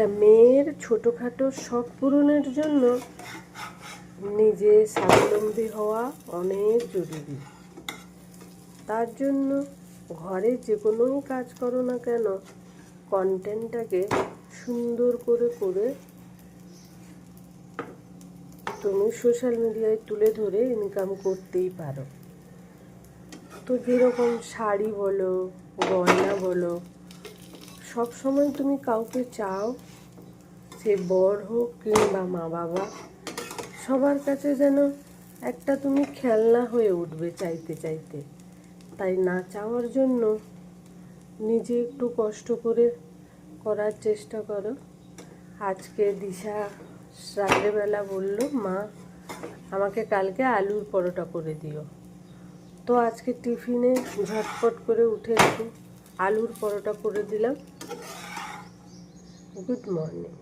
একটা মেয়ের ছোটোখাটো শখ পূরণের জন্য নিজে স্বাবলম্বী হওয়া অনেক জরুরি। তার জন্য ঘরে যে কোনোই কাজ করো না কেন, কন্টেন্টটাকে সুন্দর করে তুমি সোশ্যাল মিডিয়ায় তুলে ধরে ইনকাম করতেই পারো। তো যেরকম শাড়ি বলো, গয়না বলো, সব সময় তুমি কাউকে চাও, সে বর হোক কিংবা মা বাবা, সবার কাছে যেন একটা তুমি খেলনা হয়ে উঠবে চাইতে চাইতে। তাই না চাওয়ার জন্য নিজে একটু কষ্ট করে করার চেষ্টা করো। আজকে দিশা রাত্রেবেলা বলল, মা আমাকে কালকে আলুর পরোটা করে দিও। তো আজকে টিফিনে ঝটপট করে উঠে একটু আলুর পরোটা করে দিলাম। Good morning.